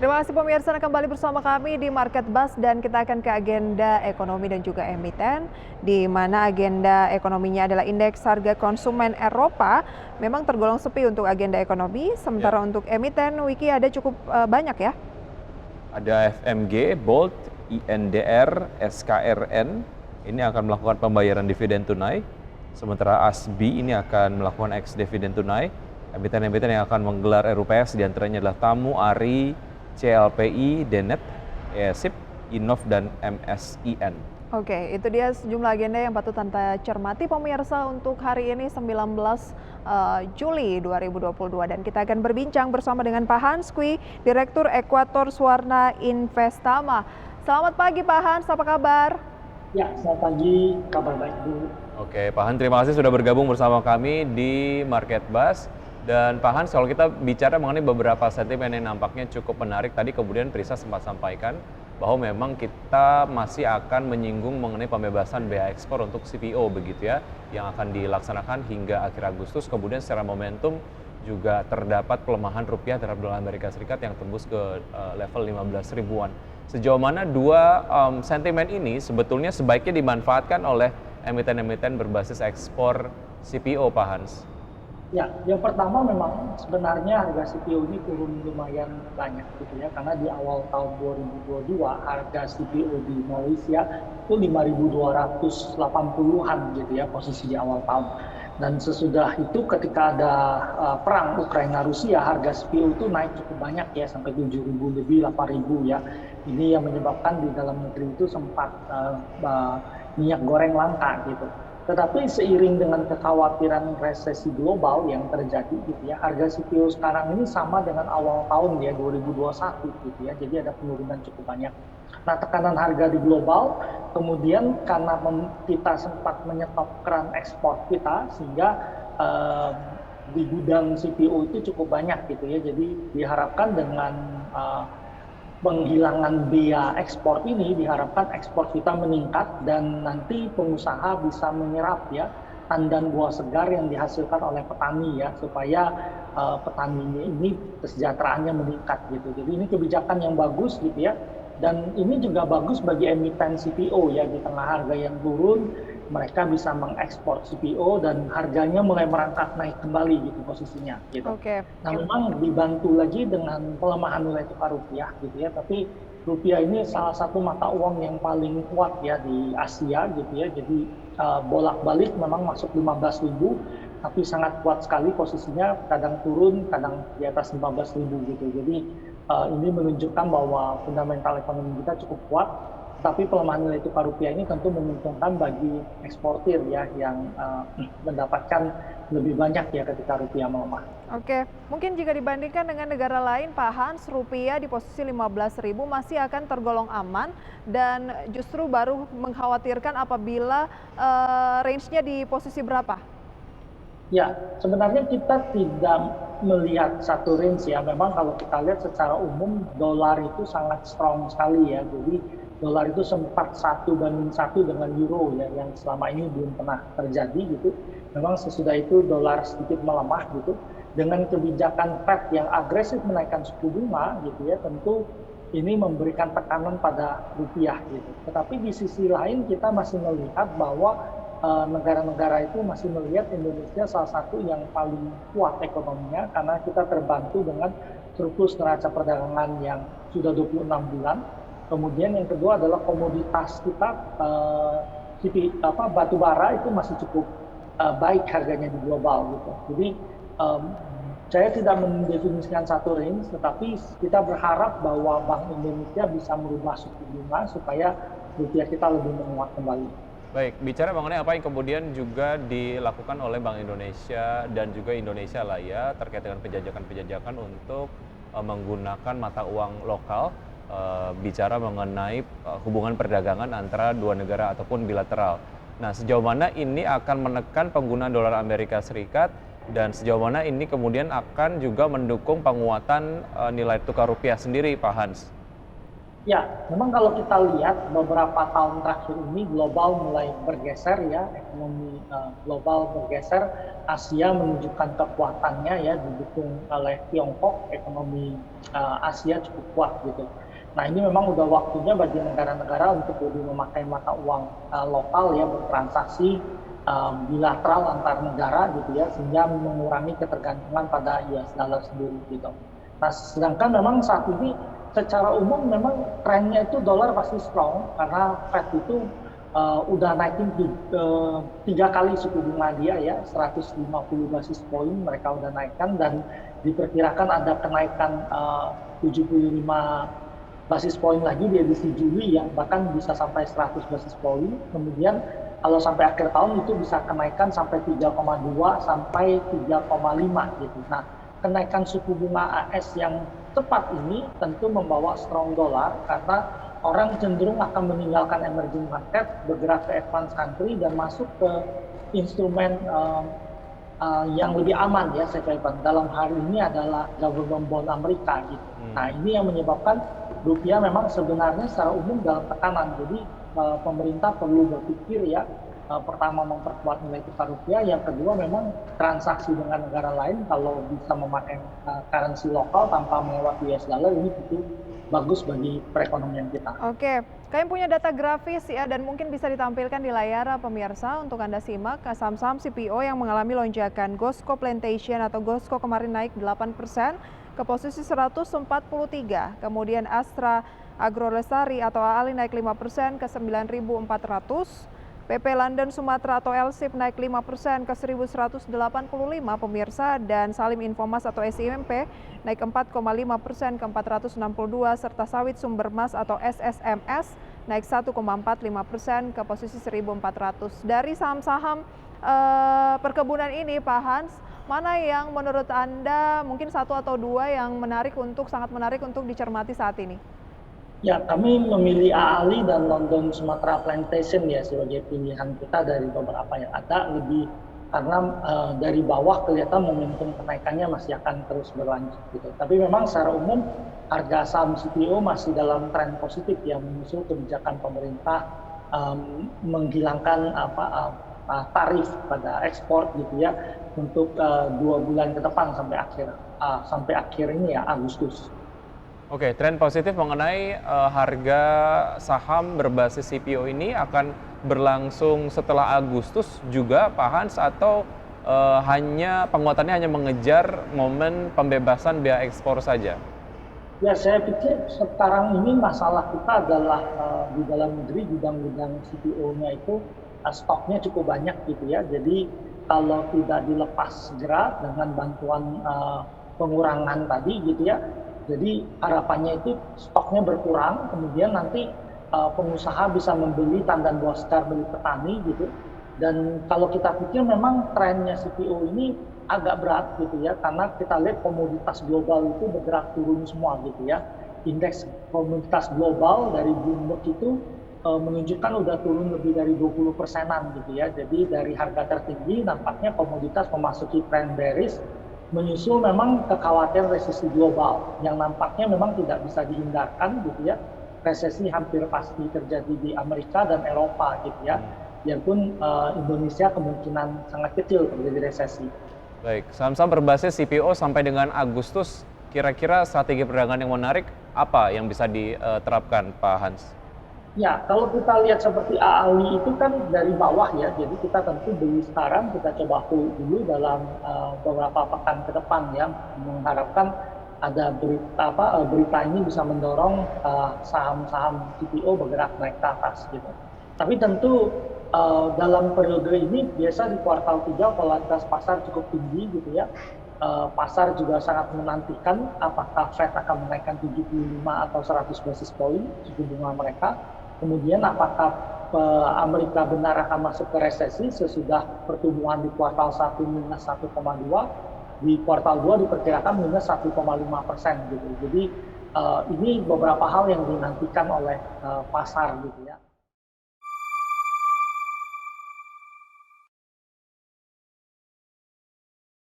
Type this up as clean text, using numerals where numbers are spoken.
Terima kasih pemirsa, Anda kembali bersama kami di Market Buzz dan kita akan ke agenda ekonomi dan juga emiten, di mana agenda ekonominya adalah indeks harga konsumen Eropa memang tergolong sepi untuk agenda ekonomi, sementara untuk emiten Wiki ada cukup banyak ya. Ada FMG, Bolt, INDR, SKRN, ini akan melakukan pembayaran dividen tunai, sementara ASBI ini akan melakukan ex dividen tunai. Emiten-emiten yang akan menggelar RUPS diantaranya adalah Tamu, ARI, CLPI, Denet, ESIP, Innov, dan MSIN. Oke, itu dia sejumlah agenda yang patut Anda cermati pemirsa untuk hari ini 19 Juli 2022. Dan kita akan berbincang bersama dengan Pak Hans Kwi, Direktur Ekuator Suwarna Investama. Selamat pagi Pak Hans, apa kabar? Ya, selamat pagi, kabar baik Bu. Oke, Pak Hans, terima kasih sudah bergabung bersama kami di Market Buzz. Dan Pak Hans, kalau kita bicara mengenai beberapa sentimen yang nampaknya cukup menarik, tadi kemudian Prisa sempat sampaikan bahwa memang kita masih akan menyinggung mengenai pembebasan bea ekspor untuk CPO begitu ya, yang akan dilaksanakan hingga akhir Agustus. Kemudian secara momentum juga terdapat pelemahan rupiah terhadap dolar Amerika Serikat yang tembus ke level 15 ribuan. Sejauh mana dua sentimen ini sebetulnya sebaiknya dimanfaatkan oleh emiten-emiten berbasis ekspor CPO, Pak Hans? Ya, yang pertama memang sebenarnya harga CPO ini turun lumayan banyak gitu ya, karena di awal tahun 2022 harga CPO di Malaysia itu 5.280-an gitu ya posisi di awal tahun. Dan sesudah itu ketika ada perang Ukraina Rusia, harga CPO itu naik cukup banyak ya, sampai 7.000 lebih, 8.000 ya. Ini yang menyebabkan di dalam negeri itu sempat minyak goreng langka gitu. Tetapi seiring dengan kekhawatiran resesi global yang terjadi gitu ya, harga CPO sekarang ini sama dengan awal tahun ya 2021 gitu ya, jadi ada penurunan cukup banyak. Nah, tekanan harga di global, kemudian karena kita sempat menyetop keran ekspor kita, sehingga di gudang CPO itu cukup banyak gitu ya, jadi diharapkan dengan penghilangan bea ekspor ini diharapkan ekspor kita meningkat dan nanti pengusaha bisa menyerap ya tandan buah segar yang dihasilkan oleh petani ya, supaya petaninya ini kesejahteraannya meningkat gitu. Jadi ini kebijakan yang bagus gitu ya, dan ini juga bagus bagi emiten CPO ya, di tengah harga yang turun mereka bisa mengekspor CPO dan harganya mulai merangkak naik kembali gitu posisinya gitu. Nah, memang dibantu lagi dengan pelemahan nilai tukar rupiah gitu ya, tapi rupiah ini salah satu mata uang yang paling kuat ya di Asia gitu ya, jadi bolak-balik memang masuk 15.000, tapi sangat kuat sekali posisinya, kadang turun kadang di atas 15.000 gitu. Jadi ini menunjukkan bahwa fundamental ekonomi kita cukup kuat. Tapi pelemahan nilai tukar rupiah ini tentu menguntungkan bagi eksportir ya, yang mendapatkan lebih banyak ya ketika rupiah melemah. Oke, mungkin jika dibandingkan dengan negara lain, Pak Hans, rupiah di posisi 15.000 masih akan tergolong aman dan justru baru mengkhawatirkan apabila range-nya di posisi berapa? Ya, sebenarnya kita tidak melihat satu range ya. Memang kalau kita lihat secara umum dolar itu sangat strong sekali ya. Jadi dolar itu sempat 1:1 dengan euro ya, yang selama ini belum pernah terjadi gitu. Memang sesudah itu dolar sedikit melemah gitu. Dengan kebijakan Fed yang agresif menaikkan suku bunga gitu ya, tentu ini memberikan tekanan pada rupiah gitu. Tetapi di sisi lain kita masih melihat bahwa negara-negara itu masih melihat Indonesia salah satu yang paling kuat ekonominya, karena kita terbantu dengan surplus neraca perdagangan yang sudah 26 bulan. Kemudian yang kedua adalah komoditas kita, batu bara itu masih cukup baik harganya di global gitu. Jadi saya tidak mendefinisikan satu range, tetapi kita berharap bahwa Bank Indonesia bisa merubah suku bunga supaya rupiah kita lebih menguat kembali. Baik, bicara mengenai apa yang kemudian juga dilakukan oleh Bank Indonesia dan juga Indonesia lah ya, terkait dengan penjajakan-penjajakan untuk menggunakan mata uang lokal, bicara mengenai hubungan perdagangan antara dua negara ataupun bilateral. Nah, sejauh mana ini akan menekan penggunaan dolar Amerika Serikat dan sejauh mana ini kemudian akan juga mendukung penguatan nilai tukar rupiah sendiri, Pak Hans? Ya, memang kalau kita lihat beberapa tahun terakhir ini global mulai bergeser ya, ekonomi global bergeser, Asia menunjukkan kekuatannya ya, didukung oleh Tiongkok, ekonomi Asia cukup kuat gitu. Nah ini memang udah waktunya bagi negara-negara untuk lebih memakai mata uang lokal ya, bertransaksi bilateral antar negara gitu ya, sehingga mengurangi ketergantungan pada US dollar sendiri gitu. Nah, sedangkan memang saat ini secara umum memang trennya itu dolar pasti strong karena Fed itu udah naikin tiga kali suku bunga dia ya, 150 basis poin mereka udah naikkan dan diperkirakan ada kenaikan 75 basis poin lagi di edisi Juli ya, bahkan bisa sampai 100 basis poin. Kemudian kalau sampai akhir tahun itu bisa kenaikan sampai 3,2 sampai 3,5 gitu. Nah, kenaikan suku bunga AS yang cepat ini tentu membawa strong dollar karena orang cenderung akan meninggalkan emerging market, bergerak ke advanced country dan masuk ke instrumen yang lebih aman ya, safe haven. Dalam hari ini adalah government bond Amerika gitu. Nah ini yang menyebabkan rupiah memang sebenarnya secara umum dalam tekanan. Jadi pemerintah perlu berpikir ya, pertama memperkuat nilai tukar rupiah, yang kedua memang transaksi dengan negara lain kalau bisa memakai currency lokal tanpa melewati US dollar ini tentu bagus bagi perekonomian kita. Oke, kami punya data grafis ya dan mungkin bisa ditampilkan di layar pemirsa untuk Anda simak. Saham-saham CPO yang mengalami lonjakan. Gosco Plantation atau Gosco kemarin naik 8% ke posisi 143. Kemudian Astra Agrolestari atau AALI naik 5% ke 9.400. PP London Sumatera atau LSIP naik 5% ke 1.185 pemirsa, dan Salim Infomas atau SIMP naik 4,5% ke 462, serta Sawit Sumber Mas atau SSMS naik 1,45% ke posisi 1.400. Dari saham-saham perkebunan ini Pak Hans, mana yang menurut Anda mungkin satu atau dua yang sangat menarik untuk dicermati saat ini? Ya, kami memilih AALI dan London Sumatera Plantation ya sebagai pilihan kita dari beberapa yang ada, lebih karena dari bawah kelihatan momentum kenaikannya masih akan terus berlanjut gitu. Tapi memang secara umum harga saham CPO masih dalam tren positif yang menyusul kebijakan pemerintah menghilangkan tarif pada ekspor gitu ya untuk 2 bulan ke depan sampai akhir ini ya, Agustus. Oke, tren positif mengenai harga saham berbasis CPO ini akan berlangsung setelah Agustus juga, Pak Hans, atau penguatannya hanya mengejar momen pembebasan bea ekspor saja? Ya, saya pikir sekarang ini masalah kita adalah di dalam negeri gudang-gudang CPO-nya itu stoknya cukup banyak gitu ya. Jadi kalau tidak dilepas segera dengan bantuan pengurangan tadi gitu ya, jadi harapannya itu stoknya berkurang, kemudian nanti pengusaha bisa membeli tandan buah segar dari petani gitu. Dan kalau kita pikir memang trennya CPO ini agak berat gitu ya, karena kita lihat komoditas global itu bergerak turun semua gitu ya. Indeks komoditas global dari Bloomberg itu menunjukkan udah turun lebih dari 20%-an gitu ya. Jadi dari harga tertinggi nampaknya komoditas memasuki tren bearish, menyusul memang kekhawatiran resesi global yang nampaknya memang tidak bisa dihindarkan gitu ya. Resesi hampir pasti terjadi di Amerika dan Eropa gitu ya. Biarpun Indonesia kemungkinan sangat kecil terjadi resesi. Baik, saham-saham berbasis CPO sampai dengan Agustus, kira-kira strategi perdagangan yang menarik apa yang bisa diterapkan, Pak Hans? Ya, kalau kita lihat seperti AALI itu kan dari bawah ya, jadi kita tentu beli sekarang, kita coba hold dulu dalam beberapa pekan ke depan ya, mengharapkan ada berita ini bisa mendorong saham-saham CPO bergerak naik ke atas gitu. Tapi tentu dalam periode ini biasa di kuartal 3 volatilitas pasar cukup tinggi gitu ya. Pasar juga sangat menantikan apakah Fed akan menaikkan 75 atau 100 basis poin suku bunga mereka. Kemudian apakah Amerika benar akan masuk ke resesi sesudah pertumbuhan di kuartal 1 minus 1,2, di kuartal 2 diperkirakan minus 1,5% gitu. Jadi ini beberapa hal yang dinantikan oleh pasar gitu ya.